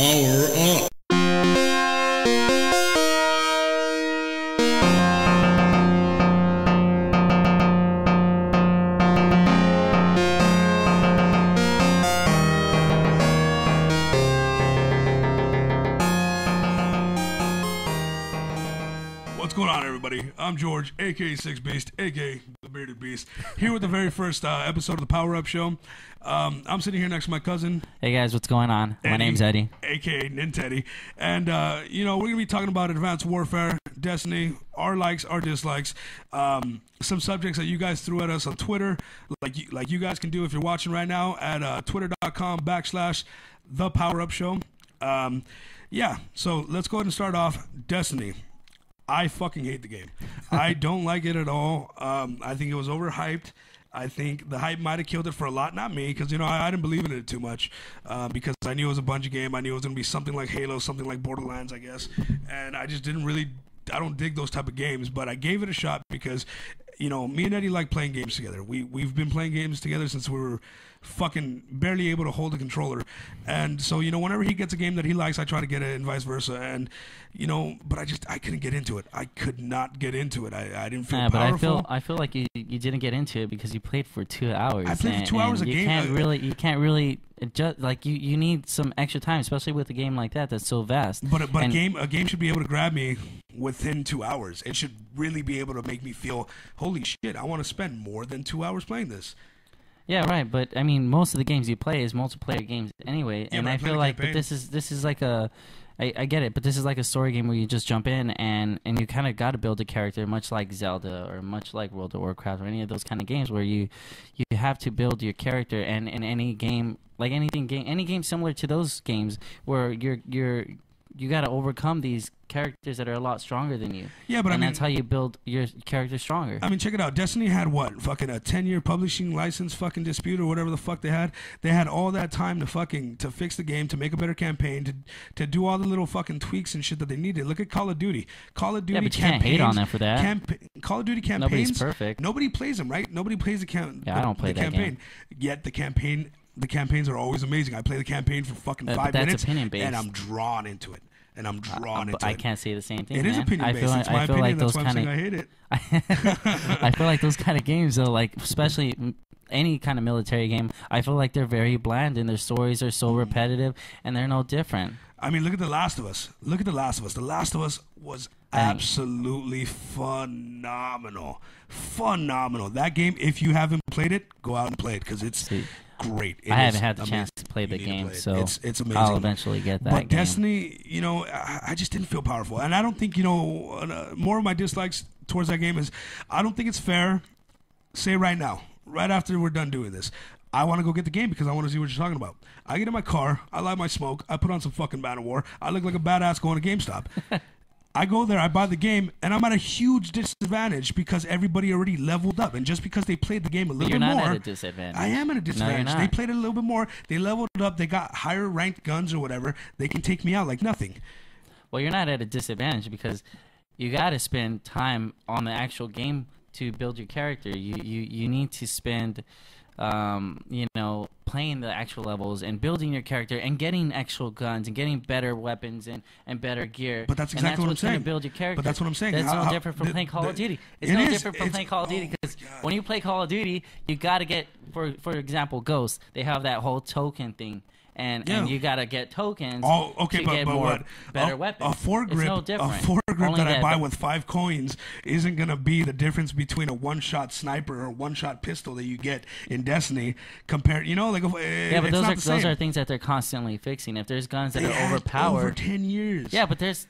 Power up. What's going on, everybody? I'm George, aka Six Beast, aka the Bearded Beast, here with the very first episode of the Power Up Show. I'm sitting here next to my cousin. Hey guys, what's going on? My name's Eddie, aka Ninteddy, and we're gonna be talking about Advanced Warfare, Destiny, our likes, our dislikes, some subjects that you guys threw at us on Twitter, like you guys can do if you're watching right now at twitter.com/ThePowerUpShow. So let's go ahead and start off. Destiny. I fucking hate the game. I don't like it at all. I think it was overhyped. I think the hype might have killed it for a lot. Not me, because, I didn't believe in it too much because I knew it was a Bungie game. I knew it was going to be something like Halo, something like Borderlands, I guess. And I just didn't really – I don't dig those type of games. But I gave it a shot because, me and Eddie like playing games together. We've been playing games together since we were fucking barely able to hold a controller. And so, whenever he gets a game that he likes, I try to get it and vice versa. And, but I couldn't get into it. I could not get into it. I didn't feel powerful. But I feel like you didn't get into it because you played for 2 hours. I played for 2 hours a game. You can't really adjust, you need some extra time, especially with a game like that's so vast. But a game should be able to grab me within 2 hours. It should really be able to make me feel, holy shit, I want to spend more than 2 hours playing this. Yeah, right. But I mean, most of the games you play is multiplayer games anyway, and I feel like this is like a. I get it, but this is like a story game where you just jump in and you kind of got to build a character, much like Zelda or much like World of Warcraft or any of those kind of games where you have to build your character. And in any game, like any game similar to those games where you got to overcome these characters that are a lot stronger than you. Yeah, but that's how you build your character stronger. I mean, check it out. Destiny had what? Fucking a 10-year publishing license fucking dispute or whatever the fuck they had. They had all that time to fix the game, to make a better campaign, to do all the little fucking tweaks and shit that they needed. Look at Call of Duty. Call of Duty but you can't hate on them for that. Call of Duty campaigns. Nobody's perfect. Nobody plays them, right? Nobody plays the campaign. Yeah, I don't play that campaign. game. Yet the campaigns are always amazing. I play the campaign for fucking 5 minutes, and I'm drawn into it. I can't say the same thing. It is opinion-based. It's my opinion. That's why I'm saying I hate it. I feel like those kind of games, though, like especially any kind of military game, I feel like they're very bland and their stories are so repetitive and they're no different. I mean, look at The Last of Us. The Last of Us was absolutely phenomenal. Phenomenal. That game, if you haven't played it, go out and play it because it's great. I haven't had the chance to play the game, so it's amazing. I'll eventually get that. But Destiny, I just didn't feel powerful, and I don't think more of my dislikes towards that game is I don't think it's fair. Say right now, right after we're done doing this, I want to go get the game because I want to see what you're talking about. I get in my car, I light my smoke, I put on some fucking Battle War, I look like a badass going to GameStop. I go there, I buy the game, and I'm at a huge disadvantage because everybody already leveled up. And just because they played the game a little bit more... You're not at a disadvantage. I am at a disadvantage. No, you're not. They played it a little bit more. They leveled up. They got higher ranked guns or whatever. They can take me out like nothing. Well, you're not at a disadvantage because you got to spend time on the actual game to build your character. You need to spend... playing the actual levels and building your character and getting actual guns and getting better weapons and better gear. But that's exactly what I'm saying. Going to build your character. But that's what I'm saying. That's no different from playing Call of Duty. It's no different from playing Call of Duty because when you play Call of Duty, you got to get, for example, Ghosts. They have that whole token thing. And you gotta get tokens to get better weapons. A foregrip Only that I buy with 5 coins isn't gonna be the difference between a one-shot sniper or a one-shot pistol that you get in Destiny compared. But those are things that they're constantly fixing. If there's guns that are overpowered over 10 years. Yeah, but those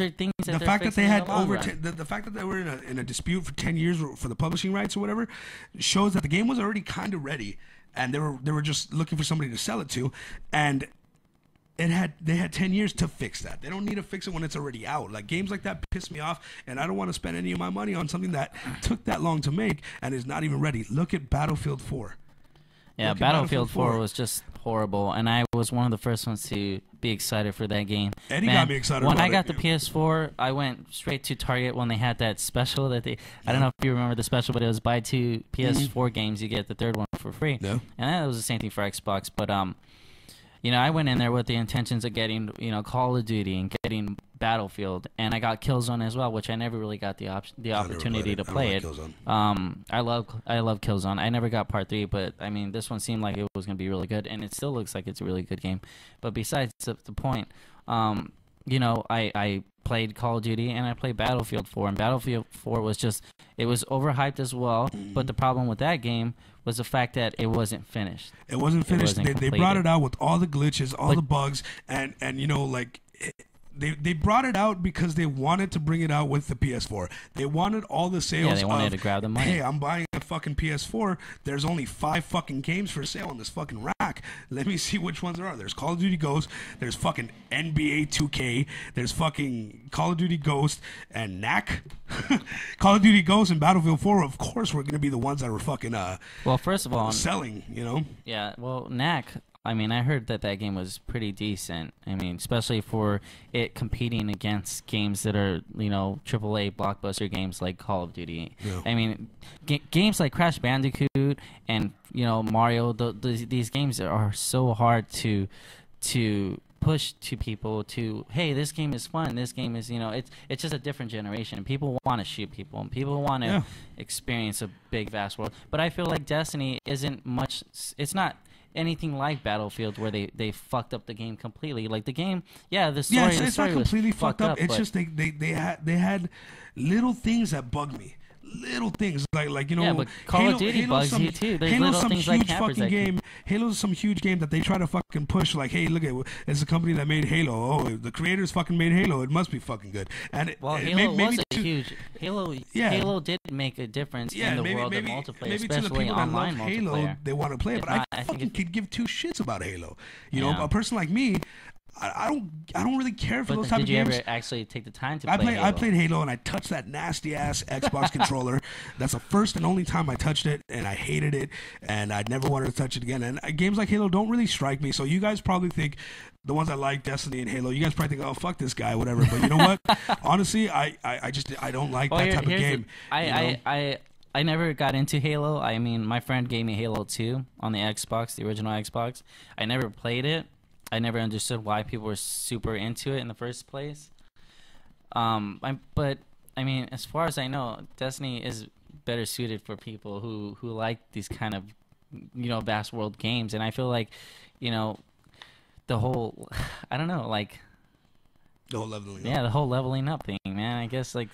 are things that the they're fact fixing that they had in the long over run. the fact that they were in a dispute for 10 years for the publishing rights or whatever shows that the game was already kind of ready. And they were just looking for somebody to sell it to, and they had 10 years to fix that. They don't need to fix it when it's already out. Like games like that piss me off, and I don't want to spend any of my money on something that took that long to make and is not even ready. Look at Battlefield 4. Yeah, Battlefield 4 was just horrible, and I was one of the first ones to be excited for that game. Eddie got me excited when about I got it. the PS4, I went straight to Target when they had that special that they... I don't know if you remember the special, but it was buy 2 PS4 games, you get the third one for free. No. And that was the same thing for Xbox, but you know, I went in there with the intentions of getting, you know, Call of Duty and getting Battlefield, and I got Killzone as well, which I never really got the opportunity to play it. I love Killzone. I never got Part 3, but I mean, this one seemed like it was going to be really good, and it still looks like it's a really good game. But besides the point, you know, I played Call of Duty and I played Battlefield 4, and Battlefield 4 was just, it was overhyped as well. But the problem with that game was the fact that it wasn't finished. It wasn't finished. They brought it out with all the glitches, all the bugs, and you know, like. They brought it out because they wanted to bring it out with the PS4. They wanted all the sales. Yeah, they wanted to grab the money. Hey, I'm buying a fucking PS4. There's only 5 fucking games for sale on this fucking rack. Let me see which ones there are. There's Call of Duty Ghost. There's fucking NBA 2K. There's fucking Call of Duty Ghost and Knack. Call of Duty Ghost and Battlefield 4, of course, were going to be the ones that were fucking well, first of all, selling, you know? Yeah, well, Knack, I mean, I heard that game was pretty decent. I mean, especially for it competing against games that are, you know, AAA blockbuster games like Call of Duty. Yeah. I mean, games like Crash Bandicoot and, you know, Mario, these games are so hard to push to people to, hey, this game is fun. This game is, you know, it's just a different generation. People want to shoot people, and people want to experience a big, vast world. But I feel like Destiny isn't much. It's not anything like Battlefield, where they fucked up the game completely. Like the game, the story. Yeah, it's not completely fucked up. It's just they had little things that bugged me. Little things like you know, but Call of Duty bugs you too. There's Halo's little some things huge like fucking game. Halo's some huge game that they try to fucking push. Like, hey, look at it's a company that made Halo. Oh, the creators fucking made Halo. It must be fucking good. And Halo was a huge Halo. Yeah. Halo did make a difference in the world of multiplayer, especially online multiplayer. Halo, they want to play it, but I fucking could give 2 shits about Halo. You know, a person like me. I don't really care for those type of games. Did you ever actually take the time to play Halo? I played Halo, and I touched that nasty-ass Xbox controller. That's the first and only time I touched it, and I hated it, and I never wanted to touch it again. And games like Halo don't really strike me, so you guys probably think, the ones that like Destiny and Halo, you guys probably think, oh, fuck this guy, whatever. But you know what? Honestly, I don't like that type of game. I never got into Halo. I mean, my friend gave me Halo 2 on the Xbox, the original Xbox. I never played it. I never understood why people were super into it in the first place. But I mean, as far as I know, Destiny is better suited for people who like these kind of, you know, vast world games. And I feel like, you know, the whole, I don't know, like the whole leveling up. Yeah, the whole leveling up thing, man. I guess like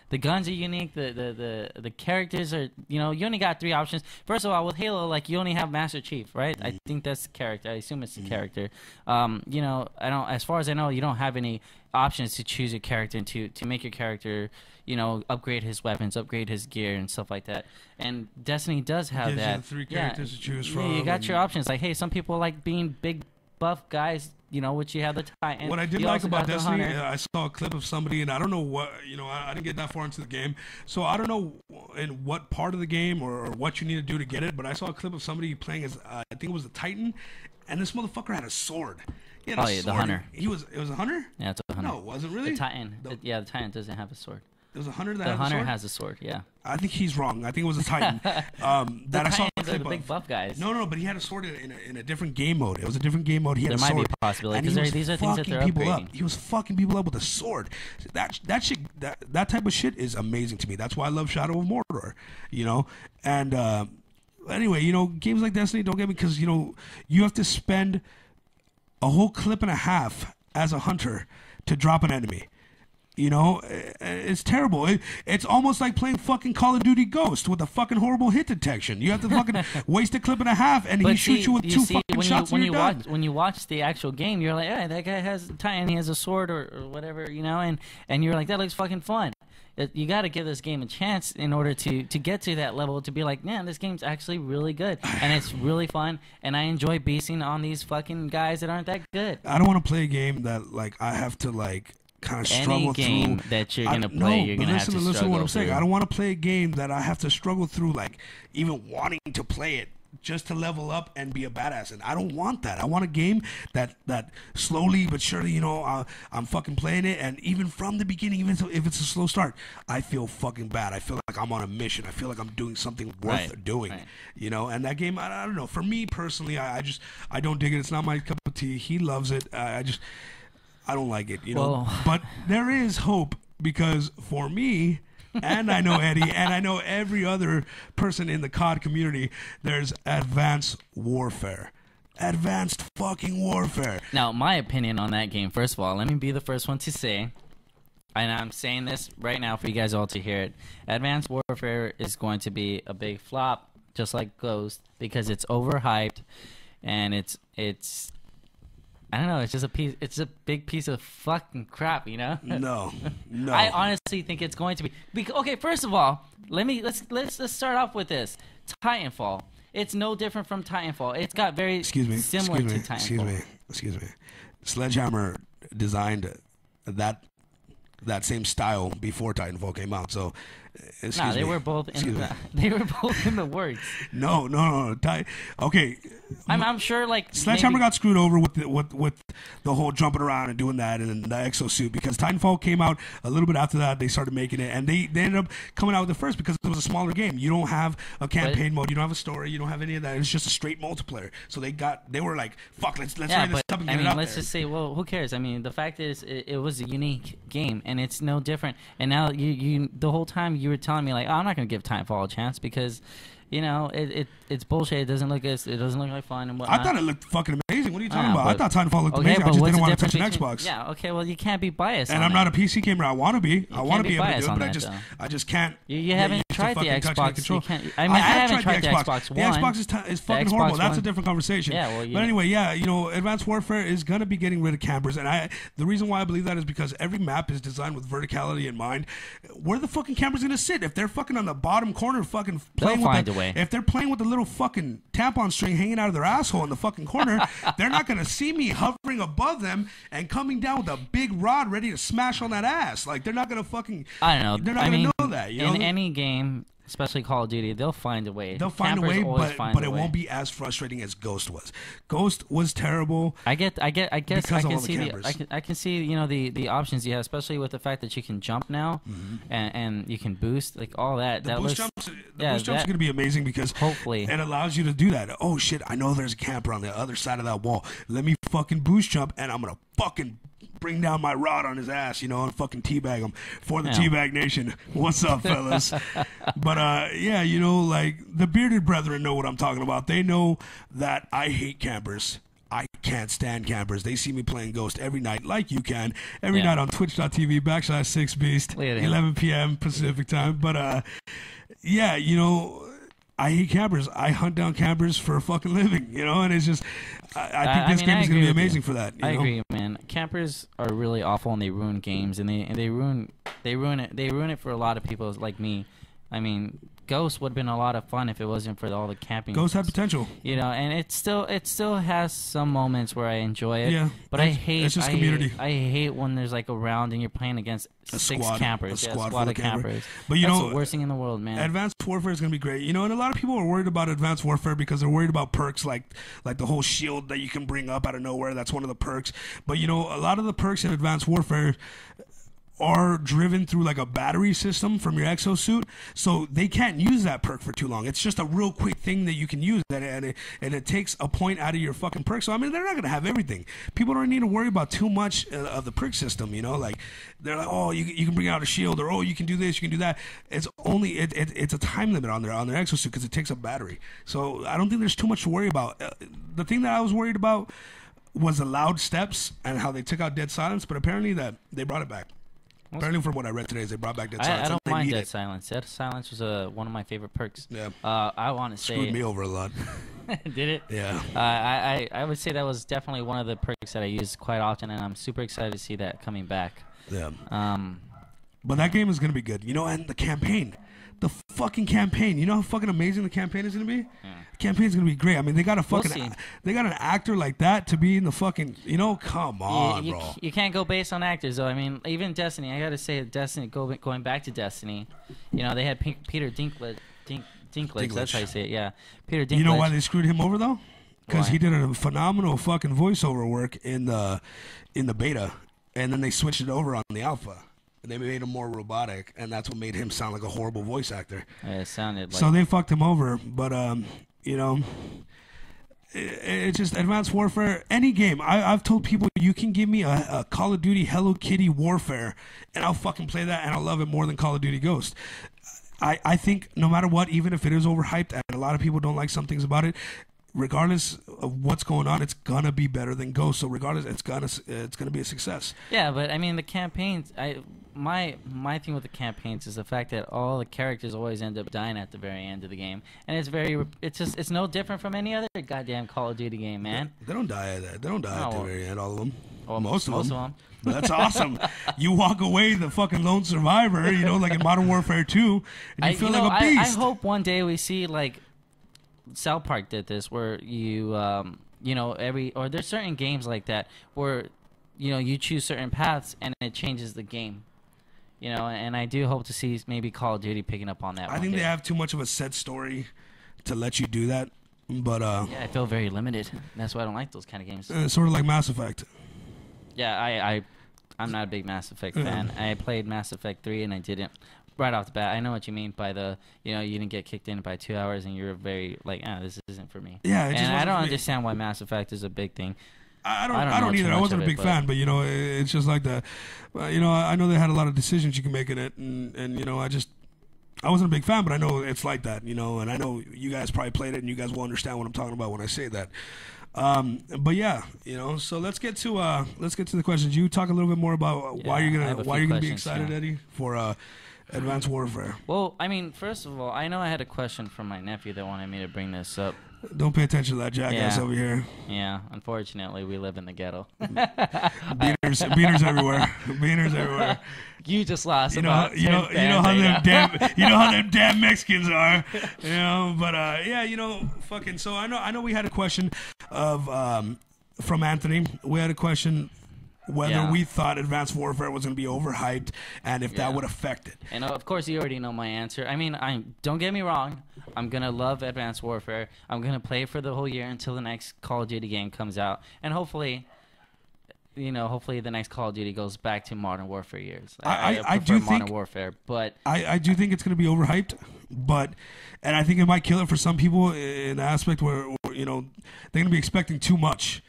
the guns are unique. The characters are, you know, you only got 3 options. First of all, with Halo, like, you only have Master Chief, right? I think that's the character. I assume it's the character. You know, as far as I know, you don't have any options to choose a character and to make your character, you know, upgrade his weapons, upgrade his gear, and stuff like that. And Destiny does have that. 3 characters to choose from. Yeah, you got your options. Like, hey, some people like being big, buff guys, you know, which you have the Titan. What I did like about Destiny, I saw a clip of somebody, and I don't know what, you know, I didn't get that far into the game, so I don't know in what part of the game or what you need to do to get it, but I saw a clip of somebody playing as, I think it was the Titan, and this motherfucker had a sword. He had a sword. The hunter. It was a hunter? Yeah, it's a hunter. No, was it really? The Titan. The Titan doesn't have a sword. It was a hunter that had a sword? The hunter sword? has a sword, yeah. I think he's wrong. I think it was a Titan. That I saw a clip the big buff guys. No, but he had a sword in a different game mode. It was a different game mode. He had there a sword. Might be a possibility, because these are things that they're upgrading. He was fucking people up with a sword. That shit, that type of shit is amazing to me. That's why I love Shadow of Mordor, you know? And anyway, you know, games like Destiny, don't get me, because, you know, you have to spend a whole clip and a half as a hunter to drop an enemy. You know, it's terrible. It's almost like playing fucking Call of Duty Ghost with a fucking horrible hit detection. You have to fucking waste a clip and a half, and he shoots you with 2 fucking shots and you're done. When you watch the actual game, you're like, hey, that guy has a Titan, he has a sword or whatever, you know, and you're like, that looks fucking fun. You got to give this game a chance in order to get to that level, to be like, man, this game's actually really good, and it's really fun, and I enjoy beasting on these fucking guys that aren't that good. I don't want to play a game that, like, I have to, like, kind of struggle through. Any game that you're gonna play, you're gonna have to struggle listen to what I'm through. saying. I don't want to play a game that I have to struggle through, like even wanting to play it just to level up and be a badass. And I don't want that. I want a game that slowly but surely, you know, I'm fucking playing it, and even from the beginning, even if it's a slow start, I feel fucking bad. I feel like I'm on a mission. I feel like I'm doing something worth doing, you know. And that game, I don't know. For me personally, I don't dig it. It's not my cup of tea. He loves it. I don't like it, you know. But there is hope, because for me, and I know Eddie, and I know every other person in the COD community, there's Advanced Warfare. Advanced fucking Warfare. Now, my opinion on that game, first of all, let me be the first one to say, and I'm saying this right now for you guys all to hear it, Advanced Warfare is going to be a big flop, just like Ghost, because it's overhyped, and it's I don't know. It's just it's a big piece of fucking crap, you know. No. I honestly think it's going to be. Okay, first of all, let's start off with this. Titanfall. It's no different from Titanfall. It's got very similar to Titanfall. Excuse me. Sledgehammer designed that same style before Titanfall came out. So, they were both in the works. No. Okay. I'm sure, like, Sledgehammer got screwed over with the whole jumping around and doing that and the exosuit, because Titanfall came out a little bit after that. They started making it, and they ended up coming out with it first because it was a smaller game. You don't have a campaign mode, you don't have a story, you don't have any of that. It's just a straight multiplayer. So they were like, fuck, let's write this up and get it out let's there. just say, well, who cares? I mean, the fact is, it was a unique game, and it's no different. And now you the whole time you were telling me, like, oh, I'm not going to give Titanfall a chance because, you know, it's bullshit. It doesn't look like fun and whatnot. I thought it looked fucking amazing. What are you talking about? I thought Titanfall looked amazing. I just didn't want to touch an Xbox. Yeah, okay, well, you can't be biased. And I'm not a PC gamer. I want to be. I want to be able to do it, but I just can't. You haven't tried the Xbox. I haven't tried the Xbox One. The Xbox is fucking horrible. That's a different conversation. Yeah, well, but anyway, you know, Advanced Warfare is going to be getting rid of campers. And the reason why I believe that is because every map is designed with verticality in mind. Where the fucking campers going to sit? If they're fucking on the bottom corner fucking playing with if they're playing with the little fucking tampon string hanging out of their asshole in the fucking corner, they're not going to see me hovering above them and coming down with a big rod ready to smash on that ass. Like, they're not going to fucking... I don't know. They're not going to know that. You know? In any game, especially Call of Duty, they'll find a way. They'll find a way, but it won't be as frustrating as Ghost was. Ghost was terrible. I guess I can see I can see, you know, the options you have, especially with the fact that you can jump now, and you can boost, like, all that. The boost jumps are going to be amazing because hopefully it allows you to do that. Oh shit! I know there's a camper on the other side of that wall. Let me fucking boost jump, and I'm gonna fucking bring down my rod on his ass, you know, and fucking teabag him for the Teabag Nation. What's up, fellas? But, yeah, you know, like, the bearded brethren know what I'm talking about. They know that I hate campers. I can't stand campers. They see me playing Ghost every night, like you can. Every night on twitch.tv/6beast, 11 p.m. Pacific time. But, yeah, you know... I hate campers. I hunt down campers for a fucking living, you know, and it's just, I think this game is going to be amazing for that. I agree, man. Campers are really awful, and they ruin games, and they ruin it for a lot of people like me. I mean, Ghost would have been a lot of fun if it wasn't for all the camping. Ghost had potential, you know, and it still has some moments where I enjoy it. Yeah, but I hate it's just community. I hate when there's like a round and you're playing against a six squad, campers, a squad of campers. But you That's know, the worst thing in the world, man. Advanced Warfare is going to be great, you know, and a lot of people are worried about Advanced Warfare because they're worried about perks like the whole shield that you can bring up out of nowhere. That's one of the perks. But you know, a lot of the perks in Advanced Warfare are driven through like a battery system from your exosuit, so they can't use that perk for too long. It's just a real quick thing that you can use, and it takes a point out of your fucking perk. So I mean, they're not gonna have everything. People don't need to worry about too much of the perk system, you know. Like, they're like, oh, you can bring out a shield, or oh, you can do this, you can do that. It's only it's a time limit on their exosuit because it takes a battery. So I don't think there's too much to worry about. The thing that I was worried about was the loud steps and how they took out dead silence, but apparently that they brought it back. Apparently, from what I read today, is they brought back Dead Silence. I don't mind Dead Silence. Dead Silence was one of my favorite perks. Yeah. I want to say... Screwed me over a lot. Did it? Yeah. I would say that was definitely one of the perks that I use quite often, and I'm super excited to see that coming back. Yeah. But that game is going to be good. You know, and the campaign. The fucking campaign. You know how fucking amazing the campaign is going to be? Yeah. The campaign's going to be great. I mean, they got they got an actor like that to be in the fucking, you know, come on, bro. You can't go based on actors, though. I mean, even Destiny, I got to say, Destiny, going back to Destiny, you know, they had Peter Dinklage. Dinklage. That's how you say it. Yeah, Peter Dinklage. You know why they screwed him over though? Because he did a phenomenal fucking voiceover work in the beta, and then they switched it over on the alpha. And they made him more robotic, and that's what made him sound like a horrible voice actor. Yeah, it sounded like. So they fucked him over, but you know, it's just Advanced Warfare. Any game, I've told people you can give me a Call of Duty Hello Kitty Warfare, and I'll fucking play that, and I'll love it more than Call of Duty Ghost. I think no matter what, even if it is overhyped, and a lot of people don't like some things about it, regardless of what's going on, it's gonna be better than Ghost. So regardless, it's gonna be a success. Yeah, but I mean the campaigns. My thing with the campaigns is the fact that all the characters always end up dying at the very end of the game, and it's no different from any other goddamn Call of Duty game, man. They don't die at that. They don't die at the very end. All of them. Well, most of them. That's awesome. You walk away the fucking lone survivor, you know, like in Modern Warfare 2, and you feel like a beast. I hope one day we see like South Park did this, where you know, there's certain games like that where, you know, you choose certain paths and it changes the game. You know, and I do hope to see maybe Call of Duty picking up on that. I think they have too much of a set story to let you do that. But yeah, I feel very limited. That's why I don't like those kind of games. Sort of like Mass Effect. Yeah, I'm not a big Mass Effect fan. I played Mass Effect 3 and I didn't. Right off the bat, I know what you mean by the, you know, you didn't get kicked in by 2 hours and you're very like, this isn't for me. Yeah, and I don't understand why Mass Effect is a big thing. I don't either. I wasn't a big fan, but you know, it's just like the, you know, I know they had a lot of decisions you can make in it, and you know, I wasn't a big fan, but I know it's like that, you know, and I know you guys probably played it, and you guys will understand what I'm talking about when I say that. But yeah, you know, so let's get to the questions. You talk a little bit more about why you're gonna be excited, Eddie, for Advanced Warfare. Well, I mean, first of all, I know I had a question from my nephew that wanted me to bring this up. Don't pay attention to that jackass over here. Yeah, unfortunately, we live in the ghetto. Beaters everywhere. Beaters everywhere. You just lost. You know how them damn Mexicans are. You know, but yeah, you know, fucking. So I know we had a question of from Anthony. We had a question whether we thought Advanced Warfare was going to be overhyped and if that would affect it. And of course, you already know my answer. I mean, don't get me wrong. I'm going to love Advanced Warfare. I'm going to play for the whole year until the next Call of Duty game comes out. And hopefully, you know, the next Call of Duty goes back to Modern Warfare years. I do think Modern Warfare, but I do think it's going to be overhyped, and I think it might kill it for some people in the aspect where, you know, they're going to be expecting too much.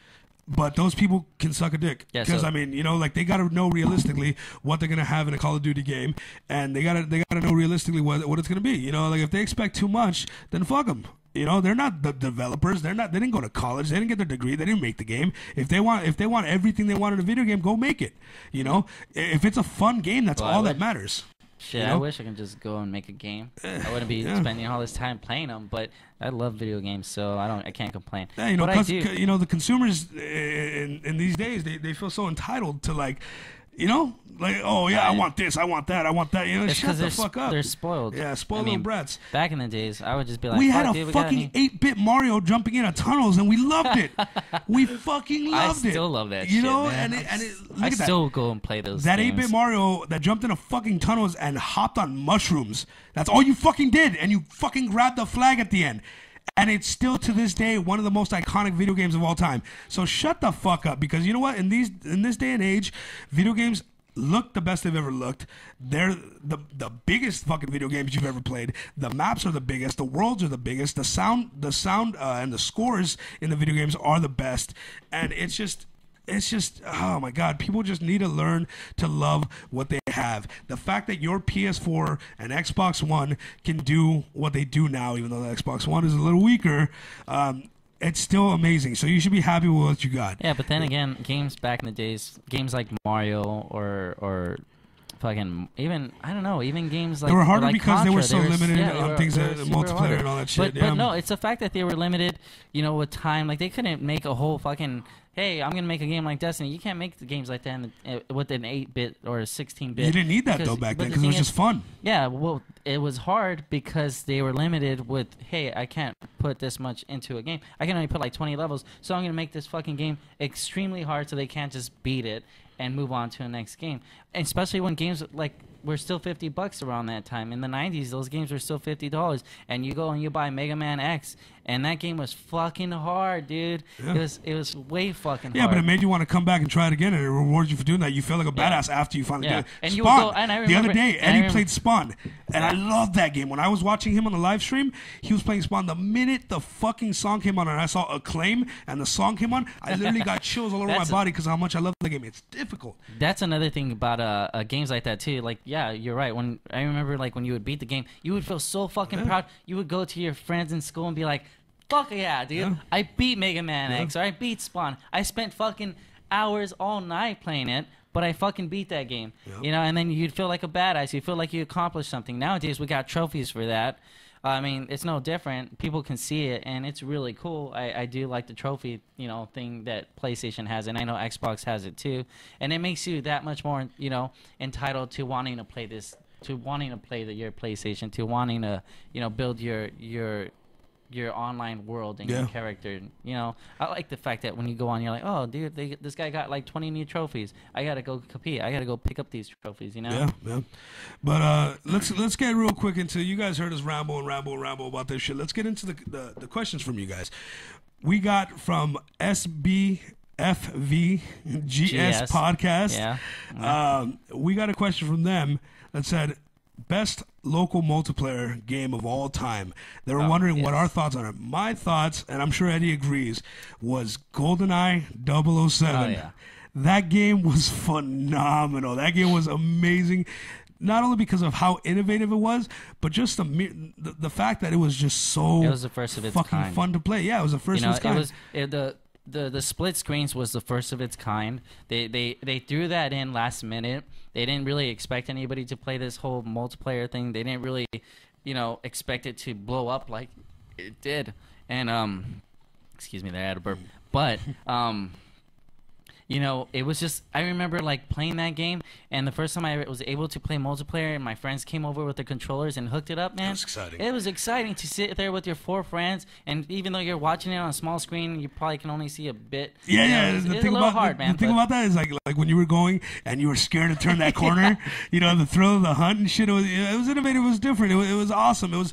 But those people can suck a dick. Because, I mean, you know, like, they got to know realistically what they're going to have in a Call of Duty game. And they gotta know realistically what it's going to be. You know, like, if they expect too much, then fuck them. You know, they're not the developers. They didn't go to college. They didn't get their degree. They didn't make the game. If they want everything they want in a video game, go make it. You know, if it's a fun game, that's all that matters. Shit, you know? I wish I could just go and make a game. I wouldn't be spending all this time playing them, but I love video games, so I can't complain. Yeah, you know, but you know, the consumers in these days, they feel so entitled to, like, you know, like, oh yeah, I want this, I want that, I want that. You know, shut the fuck up. They're spoiled. Yeah, spoiled little brats. Back in the days, I would just be like, we had a fucking 8-bit Mario jumping into tunnels, and we loved it. We fucking loved it. I still love that. You know, man. I still go and play those. That games. 8-bit Mario that jumped into fucking tunnels and hopped on mushrooms. That's all you fucking did, and you fucking grabbed the flag at the end. And it's still, to this day, one of the most iconic video games of all time. So shut the fuck up, because you know what? In this day and age, video games look the best they've ever looked. They're the biggest fucking video games you've ever played. The maps are the biggest. The worlds are the biggest. The sound and the scores in the video games are the best. And it's just, oh my God, people just need to learn to love what they have. The fact that your PS4 and Xbox One can do what they do now, even though the Xbox One is a little weaker, it's still amazing. So you should be happy with what you got. Yeah, but then again, games back in the days, games like Mario or fucking even, I don't know, even games like, they were harder like because Contra, they were so limited on things that multiplayer harder. and all that shit. But no, it's the fact that they were limited, you know, with time. Like, they couldn't make a whole fucking, hey, I'm going to make a game like Destiny. You can't make the games like that with an 8-bit or a 16-bit. You didn't need that, though, back then, because it was just fun. Yeah, well, it was hard because they were limited with, hey, I can't put this much into a game. I can only put like 20 levels, so I'm going to make this fucking game extremely hard so they can't just beat it and move on to the next game. And especially when games like were still $50 around that time. In the 90s, those games were still $50, and you go and you buy Mega Man X, and that game was fucking hard, dude. Yeah. It was way fucking hard. Yeah, but it made you want to come back and try it again, and it rewards you for doing that. You feel like a badass after you finally did it. And Spawn. you would go, and I remember, the other day, Eddie played Spawn, and I loved that game. When I was watching him on the live stream, he was playing Spawn. The minute the fucking song came on and I saw Acclaim and the song came on, I literally got chills all over my body because of how much I love the game. It's difficult. That's another thing about games like that too. Like, yeah, you're right. When I remember, like, when you would beat the game, you would feel so fucking proud. You would go to your friends in school and be like, fuck yeah, dude. Yeah. I beat Mega Man X, or I beat Spawn. I spent fucking hours all night playing it, but I fucking beat that game. Yep. You know, and then you'd feel like a badass. You feel like you accomplished something. Nowadays, we got trophies for that. I mean, it's no different. People can see it, and it's really cool. I do like the trophy, you know, thing that PlayStation has, and I know Xbox has it too. And it makes you that much more, you know, entitled to wanting to play this, to wanting to play your PlayStation, to wanting to, you know, build your online world and your character. You know, I like the fact that when you go on, you're like, oh, dude, this guy got like 20 new trophies. I gotta go compete. I gotta go pick up these trophies. You know. Yeah. But let's get real quick into. You guys heard us ramble about this shit. Let's get into the questions from you guys. We got from SBFVGS podcast. Yeah. We got a question from them that said, best local multiplayer game of all time. They were wondering what our thoughts on it. My thoughts, and I'm sure Eddie agrees, was GoldenEye 007. Oh, yeah. That game was phenomenal. That game was amazing. Not only because of how innovative it was, but just the fact that it was just so it was the first of its fucking kind. Fun to play. Yeah, it was the first of its kind. The split screens was the first of its kind. They threw that in last minute. They didn't really expect anybody to play this whole multiplayer thing. They didn't really, you know, expect it to blow up like it did. And excuse me, there I had a burp. But you know, it was just, I remember like playing that game, and the first time I was able to play multiplayer and my friends came over with the controllers and hooked it up, man. It was exciting. It was exciting to sit there with your 4 friends, and even though you're watching it on a small screen, you probably can only see a bit. Yeah. It's a little hard, man. The thing about that is like when you were going and you were scared to turn that corner, you know, the thrill of the hunt and shit, it was innovative, it was different, it was awesome. It was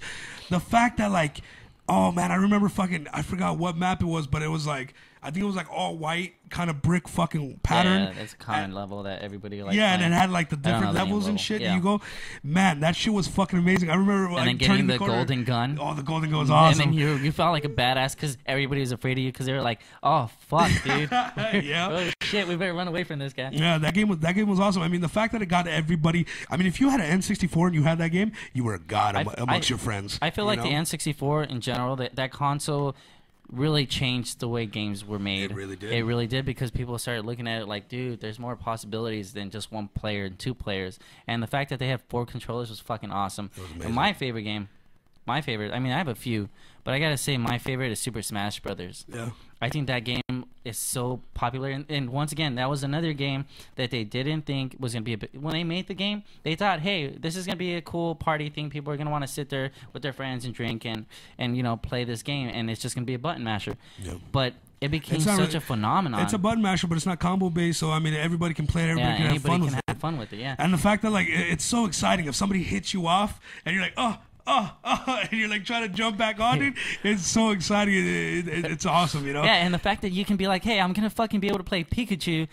the fact that like, oh man, I remember I forgot what map it was, but it was like, I think it was like all white kind of brick fucking pattern. Yeah, it's a common level that everybody likes. Yeah, and it had like the different levels and shit. Yeah. You go, man, that shit was fucking amazing. I remember like, and then getting the golden gun. Oh, the golden gun was awesome. And then you felt like a badass because everybody was afraid of you because they were like, oh fuck, dude. Yeah. Oh shit, we better run away from this guy. Yeah, that game was awesome. I mean, the fact that it got everybody. I mean, if you had an N64 and you had that game, you were a god amongst your friends. I feel like the N64 in general, that console really changed the way games were made. It really did. It really did, because people started looking at it like, dude, there's more possibilities than just one player and 2 players. And the fact that they have 4 controllers was fucking awesome. It was amazing. And my favorite, I mean, I have a few, but I gotta say my favorite is Super Smash Brothers. Yeah. I think that game is so popular, and once again, that was another game that they didn't think was gonna be when they made the game, they thought, hey, this is gonna be a cool party thing. People are gonna want to sit there with their friends and drink and you know, play this game, and it's just gonna be a button masher. Yeah. But it became such a phenomenon. It's a button masher, but it's not combo based, so I mean, everybody can play it. Everybody can have fun with it. Yeah. And the fact that like it's so exciting if somebody hits you off and you're like, oh, and you're like trying to jump back on it. It's so exciting. It's awesome, you know? Yeah, and the fact that you can be like, hey, I'm going to fucking be able to play Pikachu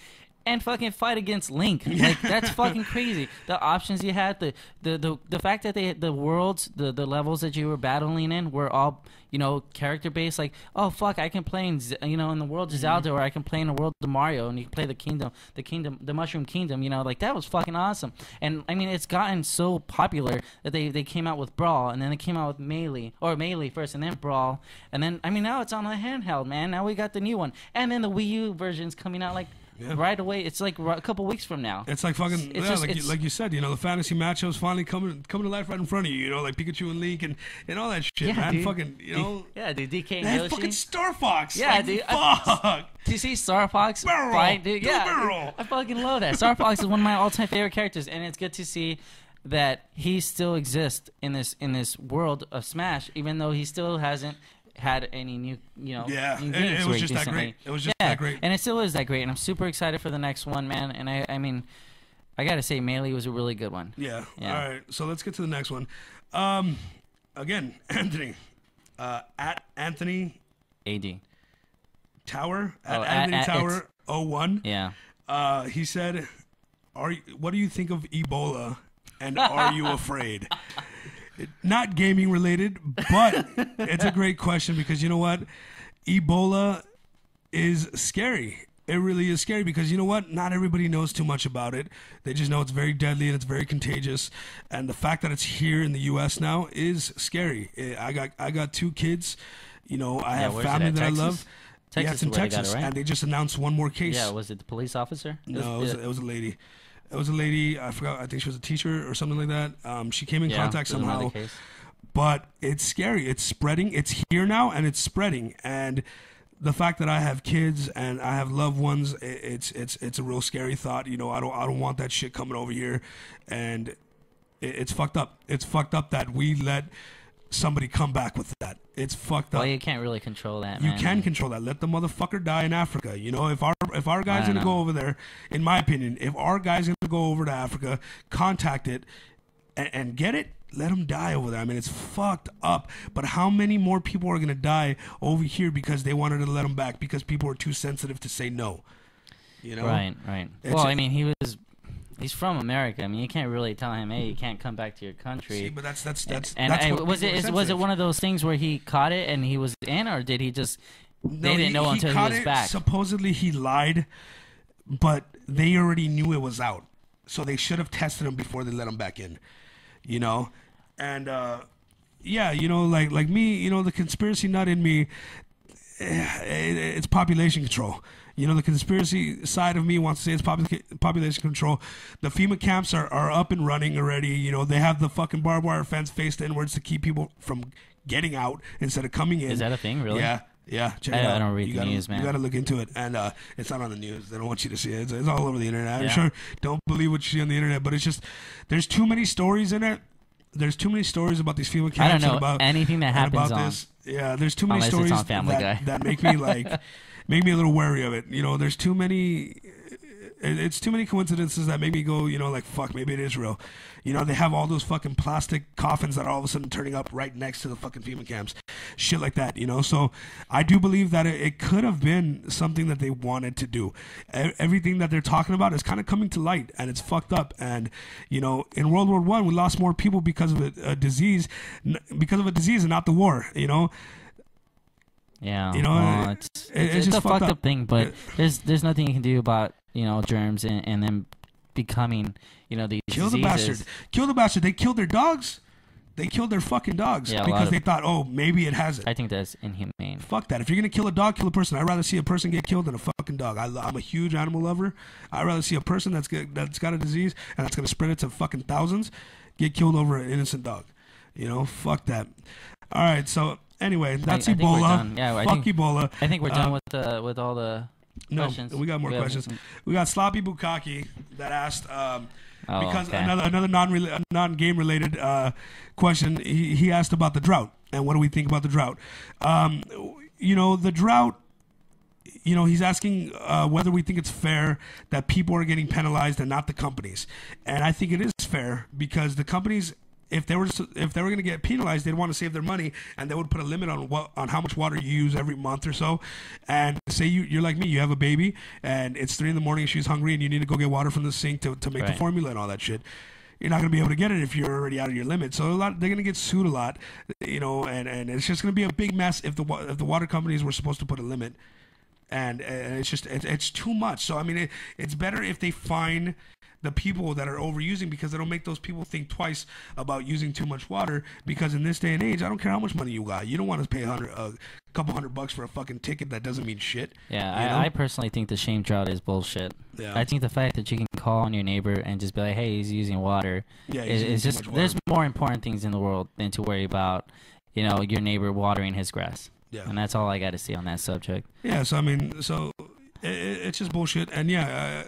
and fucking fight against Link. Like, that's fucking crazy. The options you had, the fact that the worlds, the levels that you were battling in were all, you know, character based. Like, oh fuck, I can play in the world of Zelda, or I can play in the world of Mario, and you can play the Mushroom Kingdom. You know, like, that was fucking awesome. And I mean, it's gotten so popular that they came out with Brawl, and then they came out with Melee first, and then Brawl, and then I mean, now it's on the handheld, man. Now we got the new one, and then the Wii U version's coming out like. Yeah. Right away, it's like a couple weeks from now. It's like fucking, like you said, you know, the fantasy matchups finally coming to life right in front of you. You know, like Pikachu and Link and all that shit, yeah, man. Dude. Fucking, you know, yeah, dude, DK and Yoshi. Yoshi. Fucking Star Fox. Yeah, like, dude. Fuck. To see Star Fox fight, dude. Yeah, dude, I fucking love that. Star Fox is one of my all-time favorite characters, and it's good to see that he still exists in this world of Smash, even though he still hasn't had any new, new games. It was just that great. It was just that great. And it still is that great, and I'm super excited for the next one, man. And I mean, I gotta say, Melee was a really good one. Yeah. All right. So let's get to the next one. Again, Anthony. At Anthony AD. Tower. At Anthony Tower 01. Yeah. He said, what do you think of Ebola, and are you afraid? Not gaming related, but it's a great question because you know what? Ebola is scary. It really is scary because you know what? Not everybody knows too much about it. They just know it's very deadly and it's very contagious. And the fact that it's here in the U.S. now is scary. I got 2 kids. You know, I have family that I love. Texas, yeah, it's in Texas, right? And they just announced one more case. Yeah, was it the police officer? No, it was a lady. It was a lady. I forgot. I think she was a teacher or something like that. She came in contact somehow. But it's scary. It's spreading. It's here now, and it's spreading. And the fact that I have kids and I have loved ones, it's a real scary thought. You know, I don't want that shit coming over here, and it's fucked up. It's fucked up that we let somebody come back with that. It's fucked up. Well, you can't really control that, man. You can control that. Let the motherfucker die in Africa. You know, if our guy's gonna go over there, in my opinion, if our guy's gonna go over to Africa, contact it and get it, let him die over there. I mean, it's fucked up. But how many more people are gonna die over here because they wanted to let him back because people are too sensitive to say no? You know? Right. Well, I mean, he's from America. I mean, you can't really tell him, "Hey, you can't come back to your country." See, but that's was it one of those things where he caught it and he was in, or did he just they didn't know until he was back? Supposedly he lied, but they already knew it was out, so they should have tested him before they let him back in. You know, and yeah, you know, like me, you know, the conspiracy nut in me, it's population control. You know, the conspiracy side of me wants to say it's population control. The FEMA camps are up and running already. You know, they have the fucking barbed wire fence faced inwards to keep people from getting out instead of coming in. Is that a thing, really? Yeah. Check it out. I don't read the news, man. You got to look into it. And it's not on the news. They don't want you to see it. It's all over the internet. I'm sure don't believe what you see on the internet, but it's just there's too many stories in it. There's too many stories about these FEMA camps. I don't know about anything that happens about this. Yeah, there's too many stories that make me like... make me a little wary of it. You know, there's too many... It's too many coincidences that make me go, you know, like, fuck, maybe it is real. You know, they have all those fucking plastic coffins that are all of a sudden turning up right next to the fucking FEMA camps. Shit like that, you know? So I do believe that it could have been something that they wanted to do. Everything that they're talking about is kind of coming to light, and it's fucked up. And, you know, in World War I, we lost more people because of a disease and not the war, you know? Yeah, you know, well, it's a fucked up thing, but there's nothing you can do about, you know, germs and them becoming, you know, these Kill diseases. Kill the bastard. They killed their dogs. They killed their fucking dogs because they thought, oh, maybe it has it. I think that's inhumane. Fuck that. If you're gonna kill a dog, kill a person. I'd rather see a person get killed than a fucking dog. I'm a huge animal lover. I'd rather see a person that's got a disease and that's gonna spread it to fucking thousands get killed over an innocent dog. You know, fuck that. All right, so. Anyway, that's Ebola. Fuck Ebola. I think we're done with all the questions. No, we got more questions. We got Sloppy Bukaki that asked another non-game related question. He asked about the drought and what do we think about the drought. You know, the drought. You know, he's asking whether we think it's fair that people are getting penalized and not the companies. And I think it is fair because the companies. If they were going to get penalized, they'd want to save their money, and they would put a limit on how much water you use every month or so. And say you're like me, you have a baby, and it's 3 a.m. and she's hungry, and you need to go get water from the sink to make the formula and all that shit. You're not going to be able to get it if you're already out of your limit. So they're going to get sued a lot, you know, and it's just going to be a big mess if the water companies were supposed to put a limit. And it's just it's too much. So I mean, it's better if they fine the people that are overusing because it'll make those people think twice about using too much water. Because in this day and age, I don't care how much money you got, you don't want to pay a couple $100 for a fucking ticket that doesn't mean shit. Yeah, I personally think the shame drought is bullshit. Yeah. I think the fact that you can call on your neighbor and just be like, hey, he's using water. Yeah, it's just there's more important things in the world than to worry about, you know, your neighbor watering his grass. Yeah, and that's all I got to say on that subject. Yeah, so I mean, it's just bullshit. And yeah.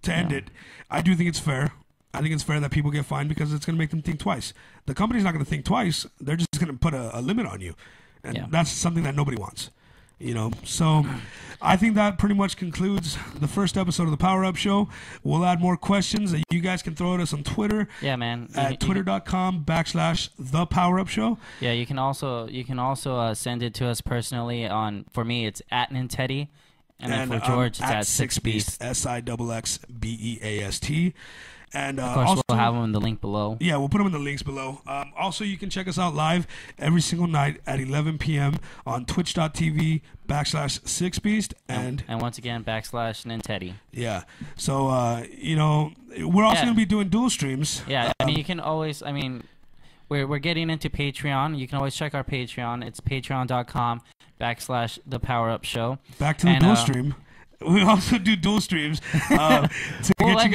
To end it, I do think it's fair. I think it's fair that people get fined because it's going to make them think twice. The company's not going to think twice. They're just going to put a limit on you. And that's something that nobody wants. You know, so I think that pretty much concludes the first episode of the Power Up Show. We'll add more questions that you guys can throw at us on Twitter. Yeah, man. At twitter.com/ThePowerUpShow. Yeah, you can also send it to us personally on, for me, it's at Nintedi. And then for George, it's at SixBeast. SIXXBEAST. And of course, also, we'll have them in the link below. Yeah, we'll put them in the links below. Also, you can check us out live every single night at 11 p.m. on twitch.tv/SixBeast. And once again, /Nintedi. Yeah. So, you know, we're also going to be doing dual streams. Yeah, I mean, you can always, I mean, we're getting into Patreon. You can always check our Patreon. It's patreon.com/ThePowerUpShow. Back to the dual stream. We also do dual streams to get you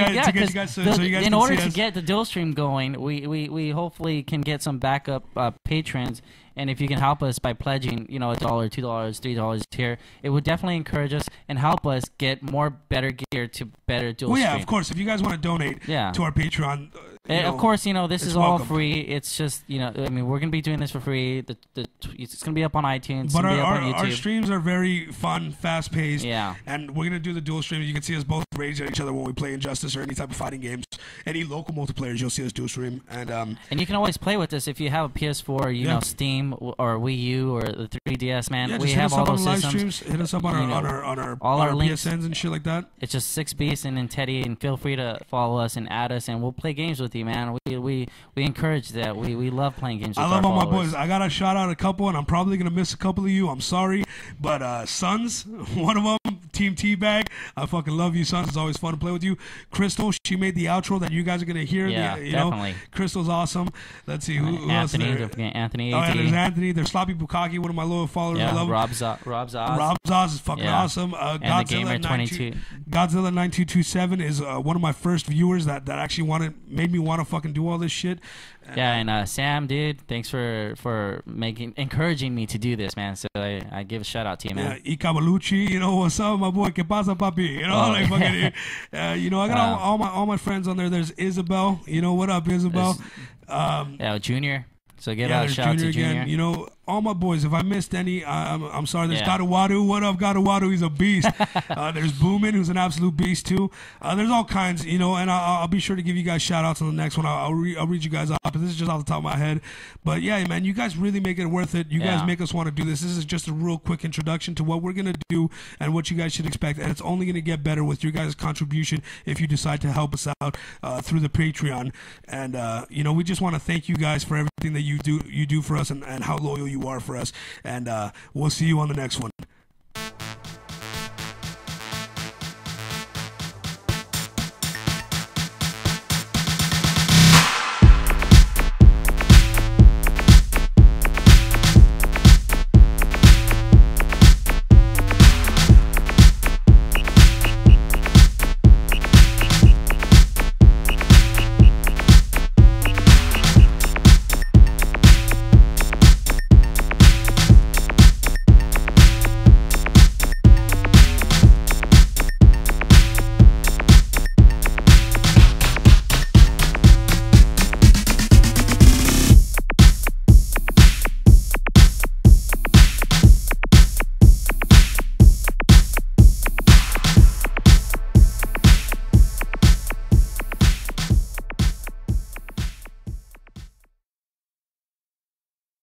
guys so you guys in can order see to us. get the dual stream going, we hopefully can get some backup patrons, and if you can help us by pledging, you know, $1, $2, $3 tier, it would definitely encourage us and help us get more better gear to better dual stream. Well, yeah, of course. If you guys want to donate to our Patreon. Of course, you know, this is all welcome. free. It's just, you know, I mean, we're going to be doing this for free. It's going to be up on iTunes. But our streams are very fun, fast-paced. Yeah. And we're going to do the dual streams. You can see us both rage at each other when we play Injustice or any type of fighting games. Any local multiplayers, you'll see us dual stream. And you can always play with us if you have a PS4, you know, Steam or Wii U or the 3DS, man. Yeah, we have all those systems. Live streams. Hit us up on our links, PSNs and shit like that. It's just SixBeast and Teddy, and feel free to follow us and add us, and we'll play games with you, man. We encourage that. We love playing games with our love all followers. my boys. I gotta shout out a couple, and I'm probably gonna miss a couple of you. I'm sorry, but Sons, one of them, Team Teabag. I fucking love you, Sons. It's always fun to play with you. Crystal, she made the outro that you guys are gonna hear. Yeah, definitely. Crystal's awesome. Let's see who else is there. Anthony. Oh, yeah, there's Anthony. There's Sloppy Bukaki, one of my loyal followers. Yeah, I love him. Rob Zoz. Rob Zoz is fucking awesome. And Godzilla 22. Godzilla 9227 is one of my first viewers that actually made me want to fucking do all this shit. Yeah, and Sam, dude, thanks for encouraging me to do this, man. So I give a shout out to you, man. Yeah, Ikabalucci, you know, what's up, my boy? Que pasa, papi? You know, like fucking, you know, I got all my friends on there. There's Isabel. You know, what up, Isabel? Junior. So give out a shout out to Junior. Again. You know, all my boys. If I missed any, I'm sorry. There's Gadawadu. What up, Gadawadu? He's a beast. There's Boomin, who's an absolute beast too. There's all kinds, you know, and I'll be sure to give you guys shout outs on the next one. I'll read you guys off. But this is just off the top of my head. But yeah, man, you guys really make it worth it. You guys make us want to do this. This is just a real quick introduction to what we're gonna do and what you guys should expect. And it's only gonna get better with your guys' contribution if you decide to help us out through the Patreon. And you know, we just want to thank you guys for everything that you do for us and how loyal you are for us. And we'll see you on the next one.